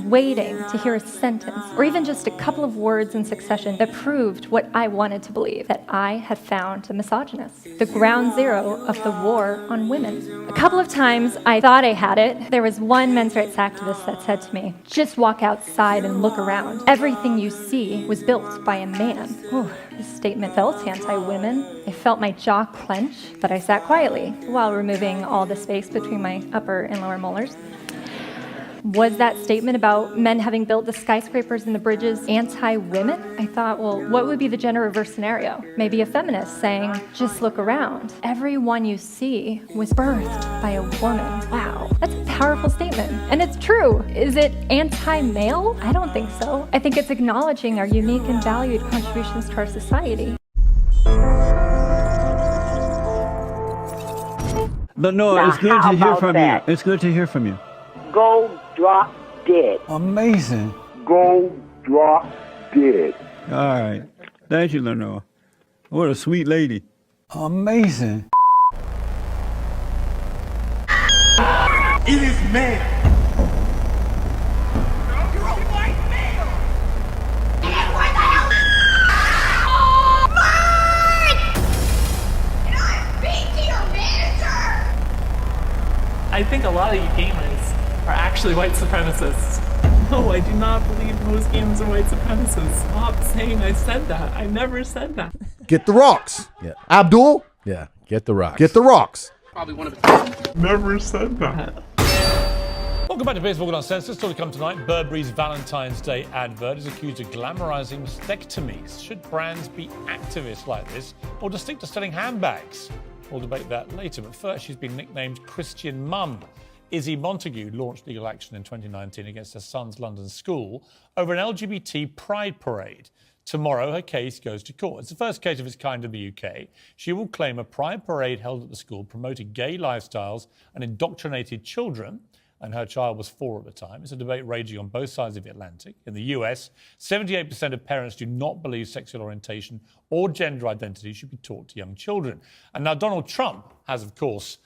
waiting to hear a sentence, or even just a couple of words in succession that proved what I wanted to believe, that I had found a misogynist, the ground zero of the war on women. A couple of times I thought I had it. There was one men's rights activist that said to me, just walk outside and look around. Everything you see was built by a man. Ooh, this statement felt anti-women. I felt my jaw clench, but I sat quietly while removing all the space between my upper and lower molars. Was that statement about men having built the skyscrapers and the bridges anti-women? I thought, well, what would be the gender reverse scenario? Maybe a feminist saying, just look around. Everyone you see was birthed by a woman. Wow, that's a powerful statement. And it's true. Is it anti-male? I don't think so. I think it's acknowledging our unique and valued contributions to our society. But no, it's good to hear from you. It's good to hear from you. Go drop dead. Amazing. Go drop dead. All right. Thank you, Lenore. What a sweet lady. Amazing. It is man. You're a white male. And where the hell? Mark! And I speak to your manager. I think a lot of you gamers are actually white supremacists. No, I do not believe most gamers are white supremacists. Stop saying I said that. I never said that. Get the rocks. Yeah. Abdul, Yeah, get the rocks. get the rocks. Probably one of the Never said that. Welcome back to Baseball Uncensored. Still to come tonight, Burberry's Valentine's Day advert is accused of glamorizing mastectomies. Should brands be activists like this or just stick to selling handbags? We'll debate that later, but first she's been nicknamed Christian Mum. Izzy Montague launched legal action in 2019 against her son's London school over an LGBT pride parade. Tomorrow, her case goes to court. It's the first case of its kind in the UK. She will claim a pride parade held at the school promoted gay lifestyles and indoctrinated children, and her child was 4 at the time. It's a debate raging on both sides of the Atlantic. In the US, 78% of parents do not believe sexual orientation or gender identity should be taught to young children. And now Donald Trump has, of course,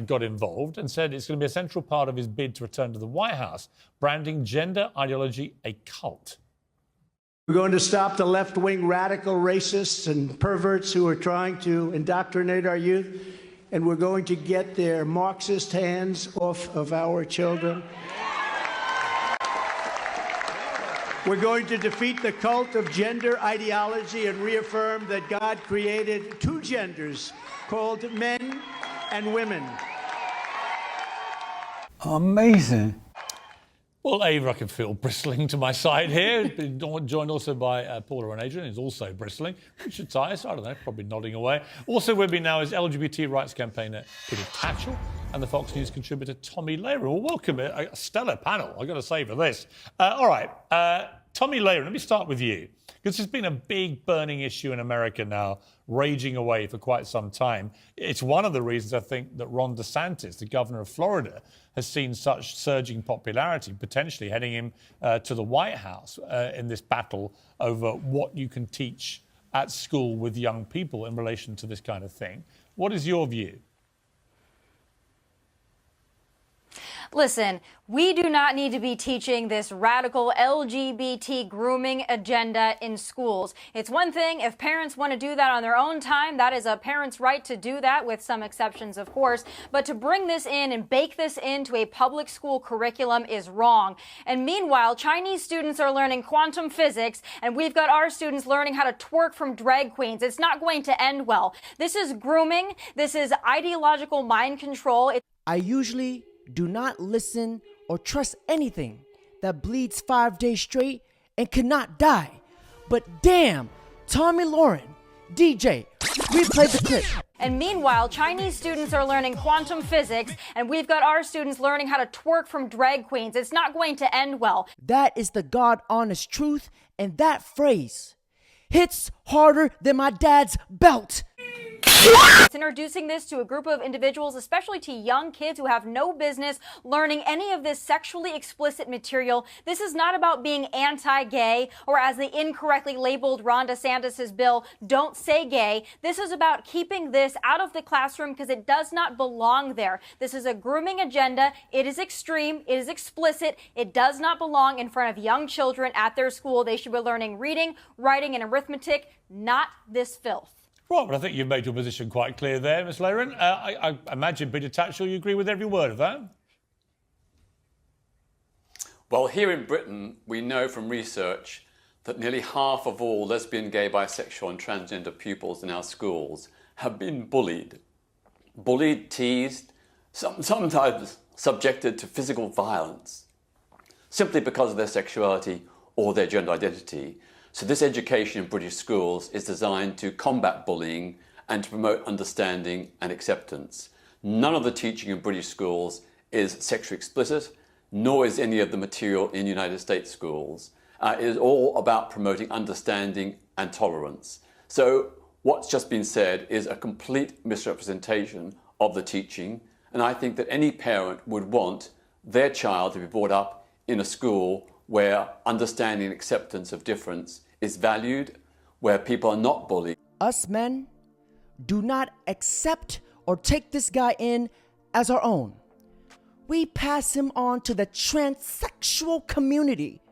got involved and said it's going to be a central part of his bid to return to the White House, branding gender ideology a cult. We're going to stop the left-wing radical racists and perverts who are trying to indoctrinate our youth, and we're going to get their Marxist hands off of our children. We're going to defeat the cult of gender ideology and reaffirm that God created 2 genders called men and women. Amazing. Well, Ava, I can feel bristling to my side here. Joined also by Paula and Adrian, who's also bristling. Richard Tice, I don't know, probably nodding away. Also with me now is LGBT rights campaigner Peter Tatchell and the Fox News contributor Tommy Lehrer. Well, welcome, a stellar panel, I've got to say, for this. All right, Tommy Lehrer, let me start with you, because there's been a big burning issue in America now, raging away for quite some time. It's one of the reasons I think that Ron DeSantis, the governor of Florida, has seen such surging popularity, potentially heading him to the White House in this battle over what you can teach at school with young people in relation to this kind of thing. What is your view? Listen, we do not need to be teaching this radical LGBT grooming agenda in schools. It's one thing if parents want to do that on their own time. That is a parent's right to do that, with some exceptions, of course. But to bring this in and bake this into a public school curriculum is wrong. And meanwhile, Chinese students are learning quantum physics, and we've got our students learning how to twerk from drag queens. It's not going to end well. This is grooming. This is ideological mind control. I usually do not listen or trust anything that bleeds 5 days straight and cannot die. But damn, Tommy Lauren, DJ, replay the clip. And meanwhile, Chinese students are learning quantum physics, and we've got our students learning how to twerk from drag queens. It's not going to end well. That is the God-honest truth, and that phrase hits harder than my dad's belt. It's introducing this to a group of individuals, especially to young kids who have no business learning any of this sexually explicit material. This is not about being anti-gay, or as the incorrectly labeled Ron DeSantis' bill, don't say gay. This is about keeping this out of the classroom because it does not belong there. This is a grooming agenda. It is extreme. It is explicit. It does not belong in front of young children at their school. They should be learning reading, writing, and arithmetic, not this filth. Right, well, I think you've made your position quite clear there, Ms. Laren. I imagine, Peter Tatchell, you agree with every word of that? Well, here in Britain, we know from research that nearly half of all lesbian, gay, bisexual and transgender pupils in our schools have been bullied. Bullied, teased, sometimes subjected to physical violence, simply because of their sexuality or their gender identity. So this education in British schools is designed to combat bullying and to promote understanding and acceptance. None of the teaching in British schools is sexually explicit, nor is any of the material in United States schools. It is all about promoting understanding and tolerance. So what's just been said is a complete misrepresentation of the teaching, and I think that any parent would want their child to be brought up in a school where understanding and acceptance of difference is valued, where people are not bullied. Us men do not accept or take this guy in as our own. We pass him on to the transsexual community.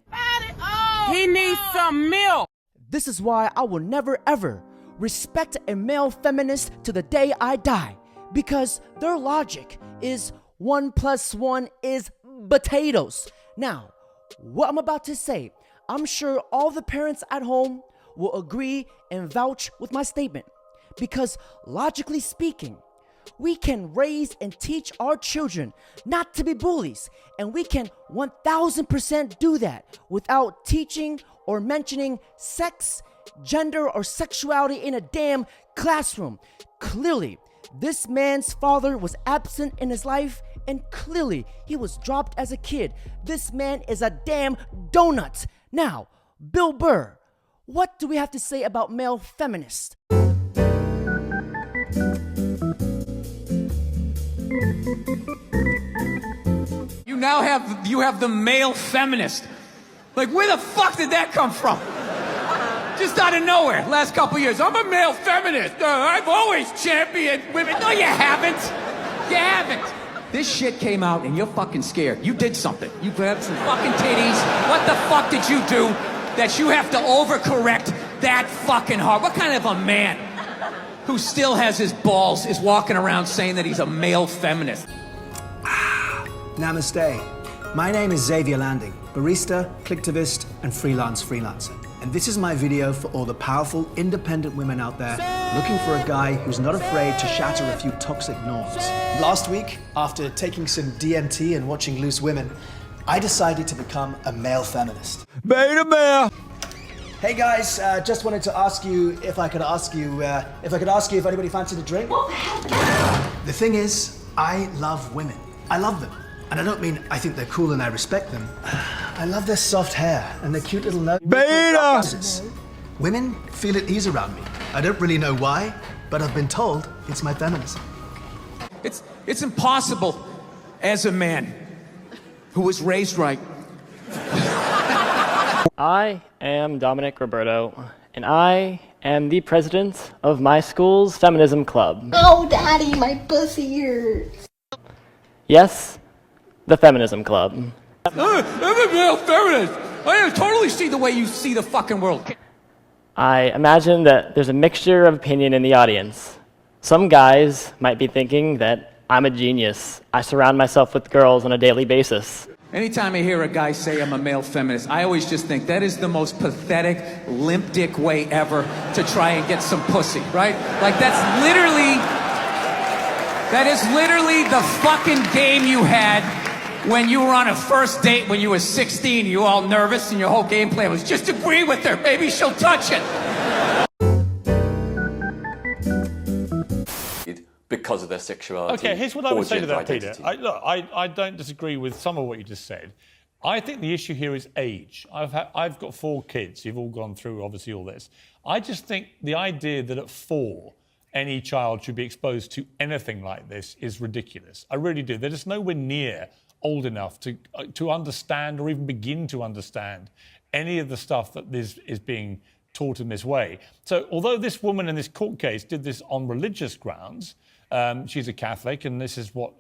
He needs some milk. This is why I will never ever respect a male feminist to the day I die, because their logic is 1 + 1 is potatoes. Now, what I'm about to say, I'm sure all the parents at home will agree and vouch with my statement, because logically speaking, we can raise and teach our children not to be bullies, and we can 1000% do that without teaching or mentioning sex, gender, or sexuality in a damn classroom. Clearly, this man's father was absent in his life, and clearly he was dropped as a kid. This man is a damn donut. Now, Bill Burr, what do we have to say about male feminists? You have the male feminist. Like, where the fuck did that come from? Just out of nowhere, last couple years. I'm a male feminist. I've always championed women. No, you haven't. You haven't. This shit came out and you're fucking scared. You did something. You grabbed some fucking titties. What the fuck did you do that you have to overcorrect that fucking hard? What kind of a man who still has his balls is walking around saying that he's a male feminist? Namaste. My name is Xavier Landing, barista, clicktivist, and freelancer. And this is my video for all the powerful, independent women out there looking for a guy who's not afraid to shatter a few toxic norms. Last week, after taking some DMT and watching Loose Women, I decided to become a male feminist. Beta bear! Hey guys, just wanted to ask you if I could ask you if anybody fancied a drink. What the hell? The thing is, I love women. I love them. And I don't mean I think they're cool and I respect them. I love their soft hair and their cute little nose. Beta! Women feel at ease around me. I don't really know why, but I've been told it's my feminism. It's impossible as a man who was raised right. I am Dominic Roberto, and I am the president of my school's feminism club. Oh, Daddy, my pussy hurts. Yes, the feminism club. I'm a male feminist. I totally see the way you see the fucking world. I imagine that there's a mixture of opinion in the audience. Some guys might be thinking that I'm a genius. I surround myself with girls on a daily basis. Anytime I hear a guy say I'm a male feminist, I always just think that is the most pathetic, limp dick way ever to try and get some pussy, right? Like that is literally the fucking game you had when you were on a first date when you were 16, you were all nervous and your whole game plan was just agree with her, maybe she'll touch it. Because of their sexuality. Okay, here's what I would say to that, identity. Peter. I don't disagree with some of what you just said. I think the issue here is age. I've got 4 kids. You've all gone through, obviously, all this. I just think the idea that at 4, any child should be exposed to anything like this is ridiculous. I really do. They're just nowhere near old enough to understand or even begin to understand any of the stuff that is being taught in this way. So although this woman in this court case did this on religious grounds, she's a Catholic, and this is what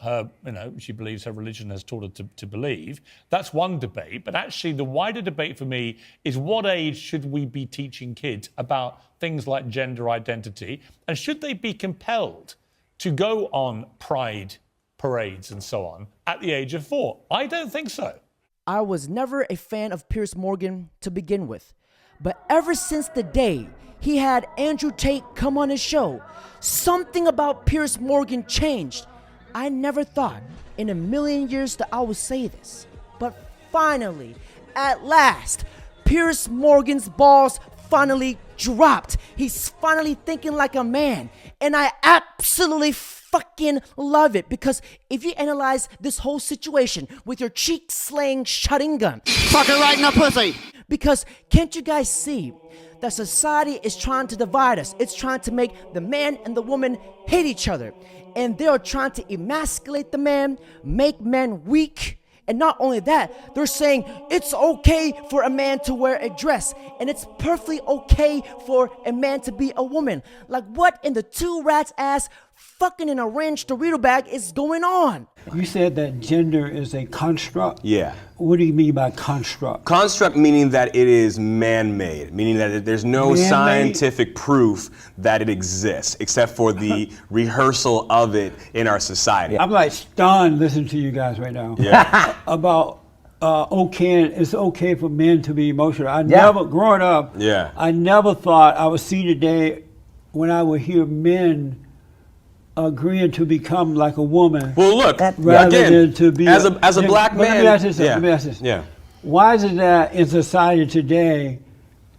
she believes her religion has taught her to believe. That's one debate. But actually, the wider debate for me is what age should we be teaching kids about things like gender identity? And should they be compelled to go on pride parades and so on at the age of 4? I don't think so. I was never a fan of Piers Morgan to begin with. But ever since the day he had Andrew Tate come on his show, something about Piers Morgan changed. I never thought in a million years that I would say this. But finally, at last, Piers Morgan's balls finally dropped. He's finally thinking like a man. And I absolutely fucking love it, because if you analyze this whole situation with your cheek-slaying shutting gun, fuck it right in the pussy. Because can't you guys see that society is trying to divide us? It's trying to make the man and the woman hate each other. And they are trying to emasculate the man, make men weak. And not only that, they're saying it's okay for a man to wear a dress, and it's perfectly okay for a man to be a woman. Like, what in the two rats' ass fucking in a ranch Dorito bag is going on? You said that gender is a construct? Yeah. What do you mean by construct? Construct meaning that it is man-made, meaning that there's no Man-made? scientific proof that it exists, except for the rehearsal of it in our society. I'm like stunned listening to you guys right now. Yeah. About it's okay for men to be emotional. Never, growing up, I never thought I would see the day when I would hear men agreeing to become like a woman. Well, look, rather again, than to be as a black man. Let me ask this. Let me ask this. Yeah. Why is it that in society today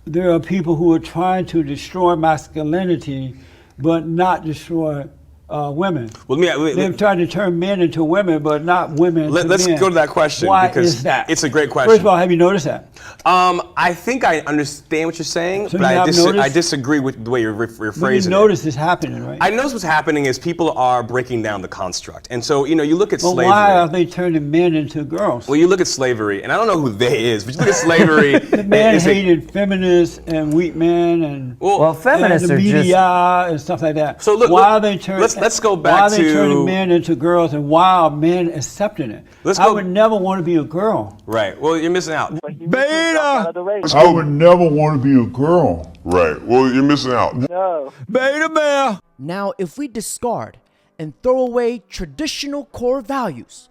there are people who are trying to destroy masculinity but not destroy women? Well, they're trying to turn men into women, but not women to Let's men. go to that question. Why because is that? It's a great question. First of all, have you noticed that? I think I understand what you're saying, So but you I disagree with the way you're But phrasing you it. notice this happening, right? I notice what's happening is people are breaking down the construct. And so, you look at But slavery. why are they turning men into girls? Well, you look at slavery, and I don't know who they is, but you look at slavery. The man-hated feminists and weak men and feminists and are the media just... and stuff like that. So look, why are they turning? let's go back Why are they to- turning men into girls, and why are men accepting it? I would never want to be a girl. Right. Well, you're missing out. Beta. I would never want to be a girl. Right. Well, you're missing out. No. Beta male. Now, if we discard and throw away traditional core values,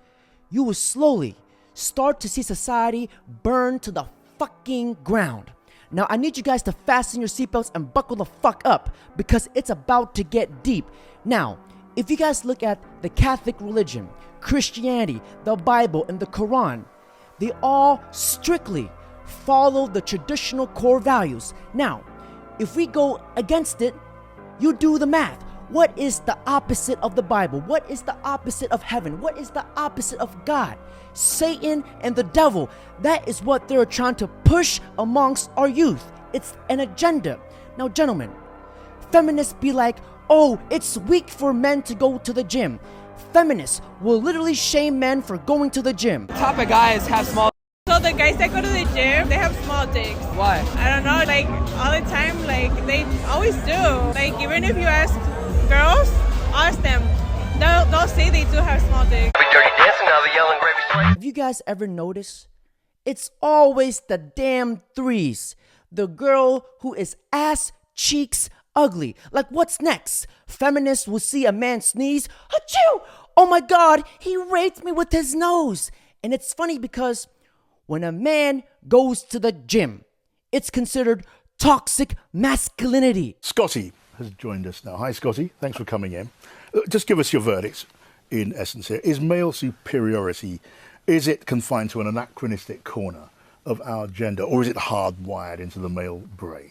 you will slowly start to see society burn to the fucking ground. Now, I need you guys to fasten your seatbelts and buckle the fuck up, because it's about to get deep. Now, if you guys look at the Catholic religion, Christianity, the Bible, and the Quran, they all strictly follow the traditional core values. Now, if we go against it, you do the math. What is the opposite of the Bible? What is the opposite of heaven? What is the opposite of God? Satan and the devil. That is what they're trying to push amongst our youth. It's an agenda. Now, gentlemen, feminists be like, oh, it's weak for men to go to the gym. Feminists will literally shame men for going to the gym. Top of guys have small. So the guys that go to the gym, they have small dicks. Why? I don't know, like all the time, like they always do. Like even if you ask girls, ask them, they'll say they do have small dicks. Have you guys ever noticed? It's always the damn threes. The girl who is ass cheeks ugly. Like, what's next? Feminists will see a man sneeze. Achoo! Oh my God, he raped me with his nose. And it's funny because when a man goes to the gym, it's considered toxic masculinity. Scotty has joined us now. Hi, Scotty. Thanks for coming in. Just give us your verdicts, in essence here. Is male superiority, is it confined to an anachronistic corner of our gender, or is it hardwired into the male brain?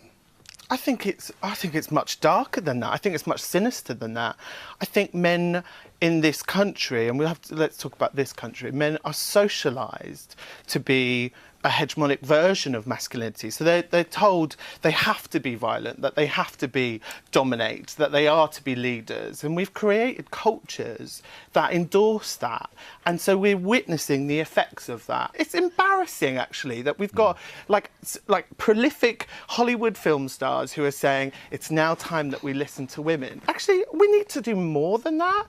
I think it's much darker than that. I think it's much sinister than that. I think men in this country, and let's talk about this country, men are socialized to be a hegemonic version of masculinity. So they're told they have to be violent, that they have to be dominate, that they are to be leaders. And we've created cultures that endorse that. And so we're witnessing the effects of that. It's embarrassing, actually, that we've got like prolific Hollywood film stars who are saying it's now time that we listen to women. Actually, we need to do more than that.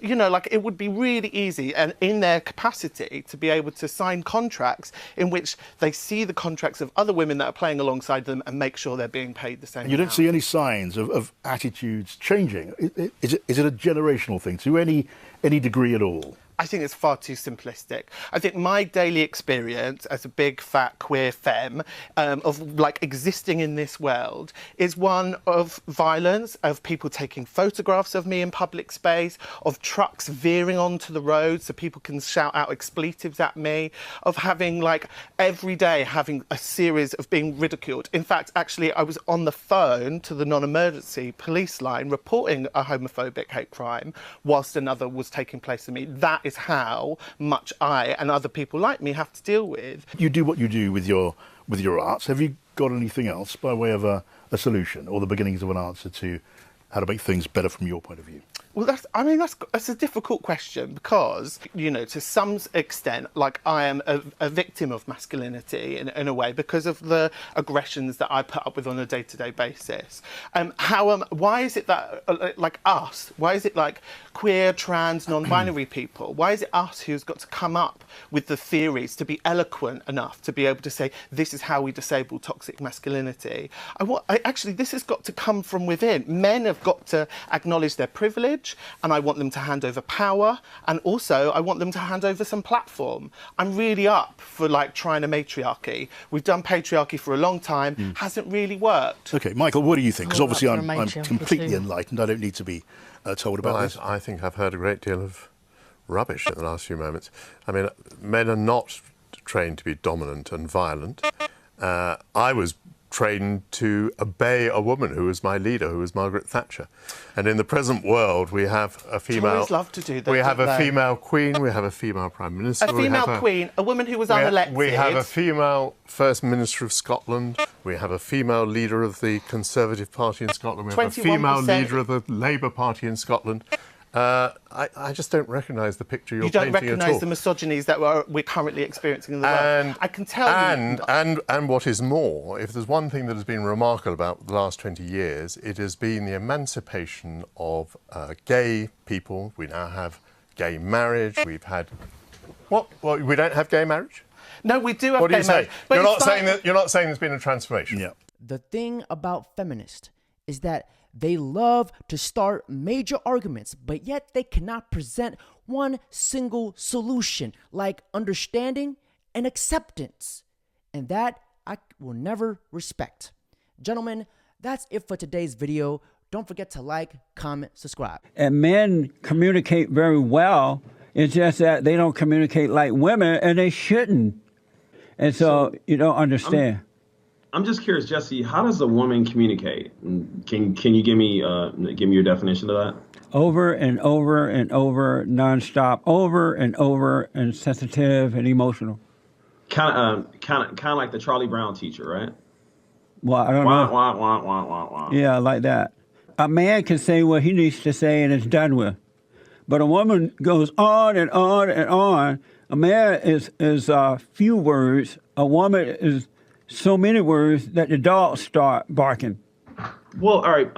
You know, like, it would be really easy and in their capacity to be able to sign contracts in which they see the contracts of other women that are playing alongside them and make sure they're being paid the same. You don't see any signs of attitudes changing. Is it a generational thing to any degree at all? I think it's far too simplistic. I think my daily experience as a big, fat, queer femme of like existing in this world is one of violence, of people taking photographs of me in public space, of trucks veering onto the road so people can shout out expletives at me, of having like every day having a series of being ridiculed. In fact, actually, I was on the phone to the non-emergency police line reporting a homophobic hate crime whilst another was taking place in me. That is how much I and other people like me have to deal with. You do what you do with your arts. Have you got anything else by way of a solution or the beginnings of an answer to how to make things better from your point of view? Well, that's a difficult question because, you know, to some extent, like, I am a victim of masculinity in a way because of the aggressions that I put up with on a day-to-day basis. Why is it that, like us, why is it like queer, trans, non-binary people, why is it us who's got to come up with the theories to be eloquent enough to be able to say, this is how we disable toxic masculinity? Actually, this has got to come from within. Men have got to acknowledge their privilege, and I want them to hand over power, and also I want them to hand over some platform. I'm really up for like trying a matriarchy. We've done patriarchy for a long time, hasn't really worked. Okay, Michael, what do you think? Because obviously I'm completely enlightened. I don't need to be told about this. I think I've heard a great deal of rubbish in the last few moments. I mean, men are not trained to be dominant and violent. I was trained to obey a woman who was my leader, who was Margaret Thatcher. And in the present world, we have a female... Tories love to do that, we have don't a they? female queen, we have a female prime minister. A female queen, a woman who was unelected. We have a female First Minister of Scotland. We have a female leader of the Conservative Party in Scotland. We have a female 21%. leader of the Labour Party in Scotland. I just don't recognise the picture you're painting at all. You don't recognise the misogynies that we're currently experiencing in the world. I can tell you... And what is more, if there's one thing that has been remarkable about the last 20 years, it has been the emancipation of gay people. We now have gay marriage. We've had... What? Well, we don't have gay marriage? No, we do have what gay do you marriage. say? You're not saying there's been a transformation? Yeah. The thing about feminists is that they love to start major arguments, but yet they cannot present one single solution like understanding and acceptance. And that I will never respect. Gentlemen, that's it for today's video. Don't forget to like, comment, subscribe. And men communicate very well. It's just that they don't communicate like women, and they shouldn't. And so you don't understand. I'm just curious, Jesse, how does a woman communicate? Can you give me your definition of that? Over and over and over, nonstop, over and over, and sensitive and emotional. Kind of like the Charlie Brown teacher, right? Well, I don't know. Wah. Yeah, like that. A man can say what he needs to say and it's done with. But a woman goes on and on and on. A man is few words. A woman is so many words that the dogs start barking. Well, all right.